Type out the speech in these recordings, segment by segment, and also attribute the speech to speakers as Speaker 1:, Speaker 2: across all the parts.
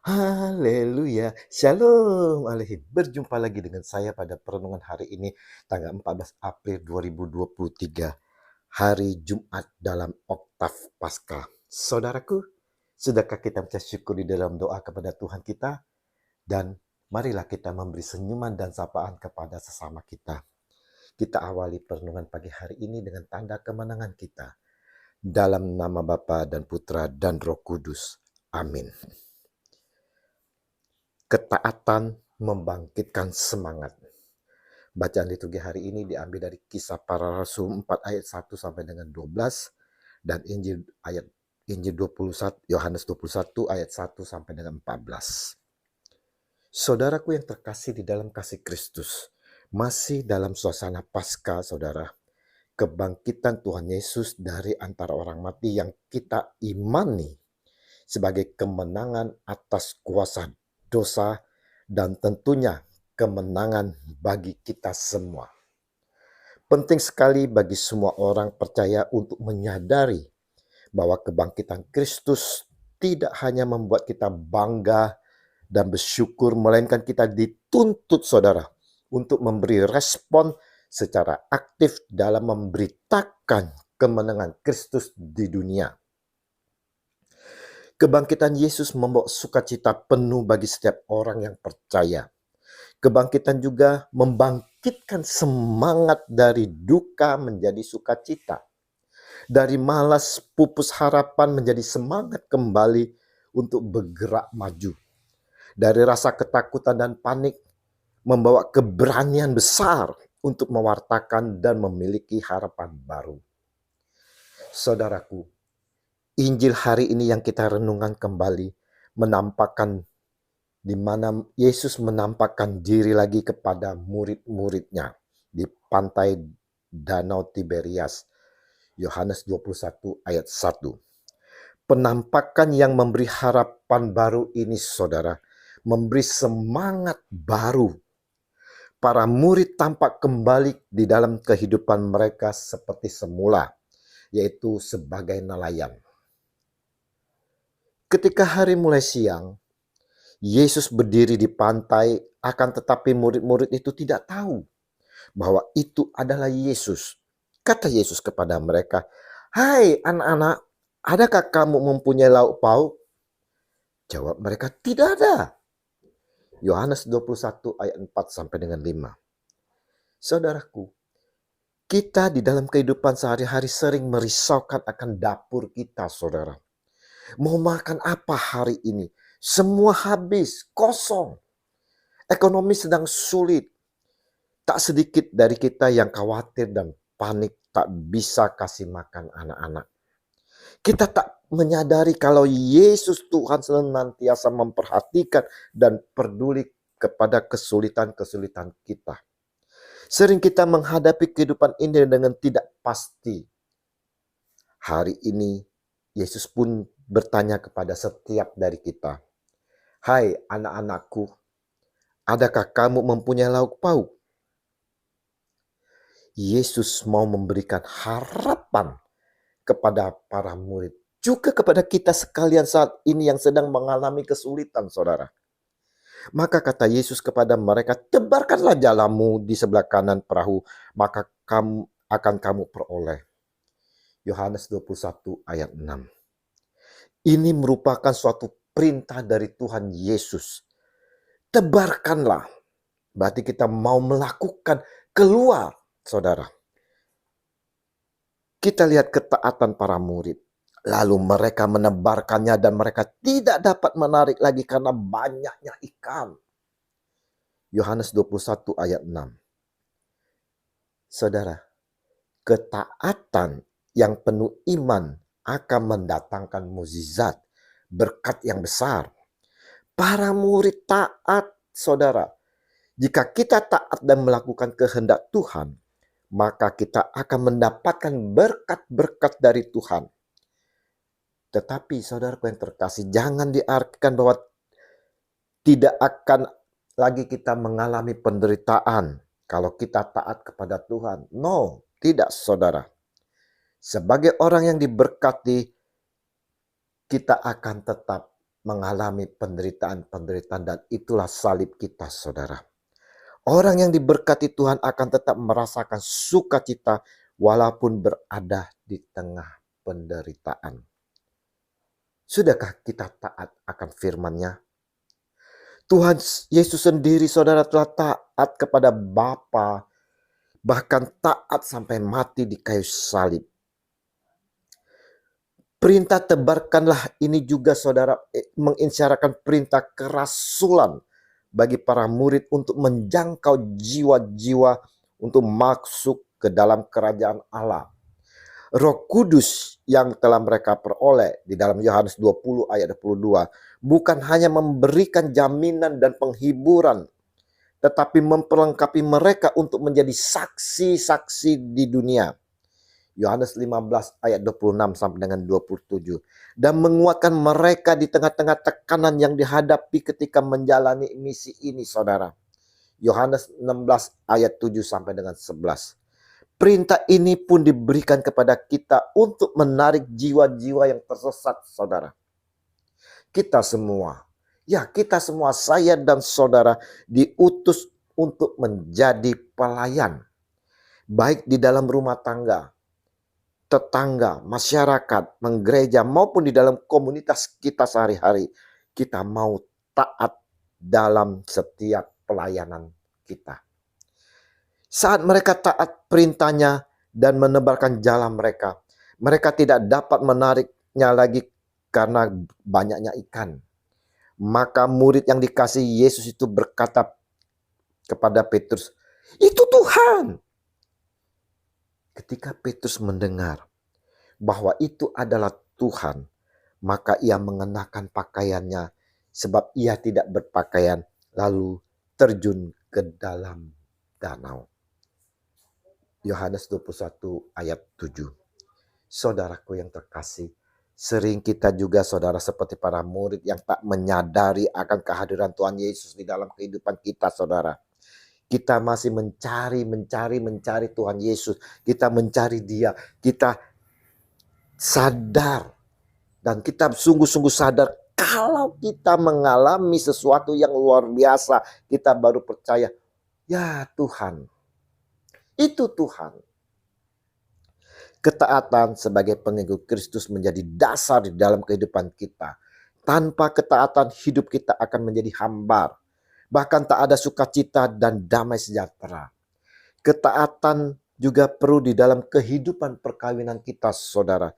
Speaker 1: Haleluya, Shalom Alehi. Berjumpa lagi dengan saya pada perenungan hari ini, tanggal 14 April 2023, hari Jumat dalam Oktav Paskah. Saudaraku, sudahkah kita mencap syukur di dalam doa kepada Tuhan kita? Dan marilah kita memberi senyuman dan sapaan kepada sesama kita. Kita awali perenungan pagi hari ini dengan tanda kemenangan kita. Dalam nama Bapa dan Putra dan Roh Kudus. Amin. Ketaatan membangkitkan semangat. Bacaan liturgi hari ini diambil dari Kisah Para Rasul 4 ayat 1 sampai dengan 12 dan Injil 21 Yohanes 21 ayat 1 sampai dengan 14. Saudaraku yang terkasih di dalam kasih Kristus, masih dalam suasana Paskah, saudara. Kebangkitan Tuhan Yesus dari antara orang mati yang kita imani sebagai kemenangan atas kuasa dosa dan tentunya kemenangan bagi kita semua. Penting sekali bagi semua orang percaya untuk menyadari bahwa kebangkitan Kristus tidak hanya membuat kita bangga dan bersyukur, melainkan kita dituntut, saudara, untuk memberi respon secara aktif dalam memberitakan kemenangan Kristus di dunia. Kebangkitan Yesus membawa sukacita penuh bagi setiap orang yang percaya. Kebangkitan juga membangkitkan semangat dari duka menjadi sukacita. Dari malas pupus harapan menjadi semangat kembali untuk bergerak maju. Dari rasa ketakutan dan panik membawa keberanian besar untuk mewartakan dan memiliki harapan baru. Saudaraku, Injil hari ini yang kita renungkan kembali menampakkan di mana Yesus menampakkan diri lagi kepada murid-muridnya di pantai Danau Tiberias. Yohanes 21 ayat 1. Penampakan yang memberi harapan baru ini, saudara, memberi semangat baru. Para murid tampak kembali di dalam kehidupan mereka seperti semula, yaitu sebagai nelayan. Ketika hari mulai siang, Yesus berdiri di pantai, akan tetapi murid-murid itu tidak tahu bahwa itu adalah Yesus. Kata Yesus kepada mereka, "Hai anak-anak, adakah kamu mempunyai lauk pauk?" Jawab mereka, "Tidak ada." Yohanes 21 ayat 4 sampai dengan 5. Saudaraku, kita di dalam kehidupan sehari-hari sering merisaukan akan dapur kita, saudara. Mau makan apa hari ini? Semua habis, kosong. Ekonomi sedang sulit. Tak sedikit dari kita yang khawatir dan panik tak bisa kasih makan anak-anak. Kita tak menyadari kalau Yesus Tuhan senantiasa memperhatikan dan peduli kepada kesulitan-kesulitan kita. Sering kita menghadapi kehidupan ini dengan tidak pasti. Hari ini Yesus pun bertanya kepada setiap dari kita, "Hai anak-anakku, adakah kamu mempunyai lauk pauk?" Yesus mau memberikan harapan kepada para murid, juga kepada kita sekalian saat ini yang sedang mengalami kesulitan, saudara. Maka kata Yesus kepada mereka, "Tebarkanlah jalamu di sebelah kanan perahu, maka kamu peroleh." Yohanes 21 ayat 6. Ini merupakan suatu perintah dari Tuhan Yesus. Tebarkanlah. Berarti kita mau melakukan keluar, saudara. Kita lihat ketaatan para murid. Lalu mereka menebarkannya dan mereka tidak dapat menarik lagi karena banyaknya ikan. Yohanes 21 ayat 6. Saudara, ketaatan yang penuh iman akan mendatangkan mukjizat, berkat yang besar. Para murid taat, saudara. Jika kita taat dan melakukan kehendak Tuhan, maka kita akan mendapatkan berkat-berkat dari Tuhan. Tetapi saudaraku yang terkasih, jangan diartikan bahwa tidak akan lagi kita mengalami penderitaan kalau kita taat kepada Tuhan. No, tidak, saudara. Sebagai orang yang diberkati, kita akan tetap mengalami penderitaan-penderitaan, dan itulah salib kita, saudara. Orang yang diberkati Tuhan akan tetap merasakan sukacita walaupun berada di tengah penderitaan. Sudahkah kita taat akan firman-Nya? Tuhan Yesus sendiri, saudara, telah taat kepada Bapa, bahkan taat sampai mati di kayu salib. Perintah tebarkanlah ini juga, saudara, mengisyaratkan perintah kerasulan bagi para murid untuk menjangkau jiwa-jiwa untuk masuk ke dalam kerajaan Allah. Roh Kudus yang telah mereka peroleh di dalam Yohanes 20 ayat 22 bukan hanya memberikan jaminan dan penghiburan, tetapi memperlengkapi mereka untuk menjadi saksi-saksi di dunia. Yohanes 15 ayat 26 sampai dengan 27. Dan menguatkan mereka di tengah-tengah tekanan yang dihadapi ketika menjalani misi ini, saudara. Yohanes 16 ayat 7 sampai dengan 11. Perintah ini pun diberikan kepada kita untuk menarik jiwa-jiwa yang tersesat, saudara. Kita semua, saya dan saudara diutus untuk menjadi pelayan. Baik di dalam rumah tangga, tetangga, masyarakat, menggereja, maupun di dalam komunitas kita sehari-hari. Kita mau taat dalam setiap pelayanan kita. Saat mereka taat perintahnya dan menebarkan jalan mereka, mereka tidak dapat menariknya lagi karena banyaknya ikan. Maka murid yang dikasihi Yesus itu berkata kepada Petrus, "Itu Tuhan." Ketika Petrus mendengar bahwa itu adalah Tuhan, maka ia mengenakan pakaiannya sebab ia tidak berpakaian, lalu terjun ke dalam danau. Yohanes 21 ayat 7. Saudaraku yang terkasih, sering kita juga, saudara, seperti para murid yang tak menyadari akan kehadiran Tuhan Yesus di dalam kehidupan kita, saudara. Kita masih mencari Tuhan Yesus. Kita mencari Dia. Kita sadar dan kita sungguh-sungguh sadar kalau kita mengalami sesuatu yang luar biasa, kita baru percaya, ya Tuhan, itu Tuhan. Ketaatan sebagai pengikut Kristus menjadi dasar di dalam kehidupan kita. Tanpa ketaatan, hidup kita akan menjadi hambar. Bahkan tak ada sukacita dan damai sejahtera. Ketaatan juga perlu di dalam kehidupan perkawinan kita, saudara.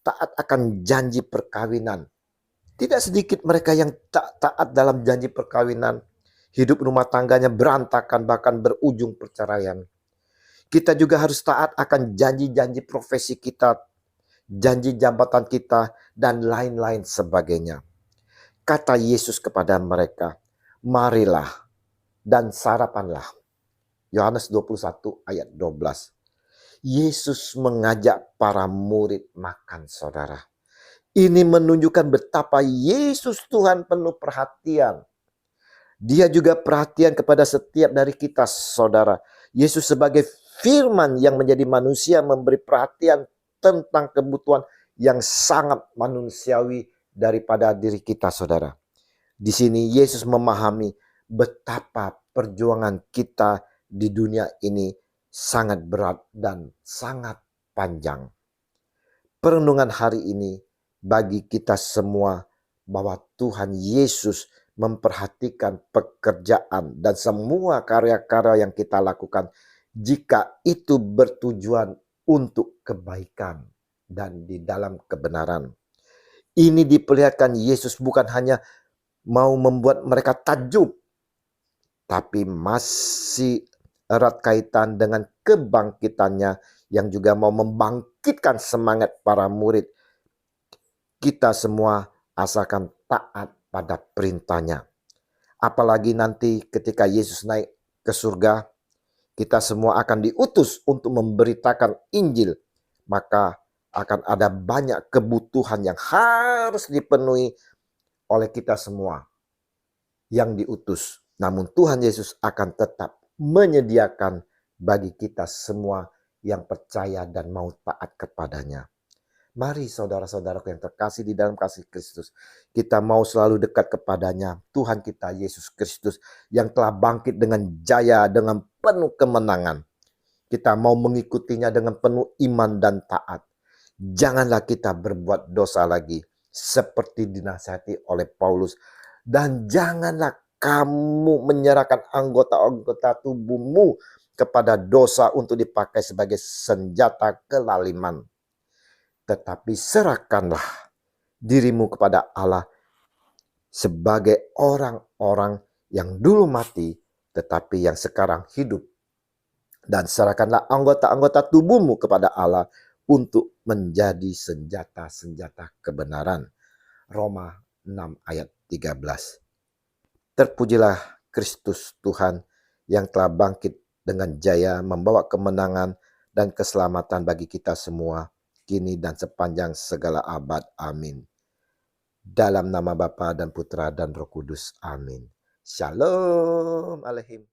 Speaker 1: Taat akan janji perkawinan. Tidak sedikit mereka yang tak taat dalam janji perkawinan. Hidup rumah tangganya berantakan, bahkan berujung perceraian. Kita juga harus taat akan janji-janji profesi kita, janji jabatan kita, dan lain-lain sebagainya. Kata Yesus kepada mereka, "Marilah dan sarapanlah." Yohanes 21 ayat 12. Yesus mengajak para murid makan, saudara. Ini menunjukkan betapa Yesus Tuhan penuh perhatian. Dia juga perhatian kepada setiap dari kita, saudara. Yesus sebagai firman yang menjadi manusia memberi perhatian tentang kebutuhan yang sangat manusiawi daripada diri kita, saudara. Di sini Yesus memahami betapa perjuangan kita di dunia ini sangat berat dan sangat panjang. Perenungan hari ini bagi kita semua bahwa Tuhan Yesus memperhatikan pekerjaan dan semua karya-karya yang kita lakukan jika itu bertujuan untuk kebaikan dan di dalam kebenaran. Ini diperlihatkan Yesus bukan hanya mau membuat mereka takjub, tapi masih erat kaitan dengan kebangkitannya yang juga mau membangkitkan semangat para murid. Kita semua asalkan taat pada perintahnya. Apalagi nanti ketika Yesus naik ke surga, kita semua akan diutus untuk memberitakan Injil. Maka akan ada banyak kebutuhan yang harus dipenuhi oleh kita semua yang diutus. Namun Tuhan Yesus akan tetap menyediakan bagi kita semua yang percaya dan mau taat kepadanya. Mari saudara-saudaraku yang terkasih di dalam kasih Kristus, kita mau selalu dekat kepadanya, Tuhan kita Yesus Kristus yang telah bangkit dengan jaya, dengan penuh kemenangan. Kita mau mengikutinya dengan penuh iman dan taat. Janganlah kita berbuat dosa lagi, seperti dinasihati oleh Paulus. Dan janganlah kamu menyerahkan anggota-anggota tubuhmu kepada dosa untuk dipakai sebagai senjata kelaliman. Tetapi serahkanlah dirimu kepada Allah sebagai orang-orang yang dulu mati, tetapi yang sekarang hidup. Dan serahkanlah anggota-anggota tubuhmu kepada Allah untuk menjadi senjata-senjata kebenaran. Roma 6 ayat 13. Terpujilah Kristus Tuhan yang telah bangkit dengan jaya membawa kemenangan dan keselamatan bagi kita semua, kini dan sepanjang segala abad. Amin. Dalam nama Bapa dan Putra dan Roh Kudus. Amin. Shalom Aleihim.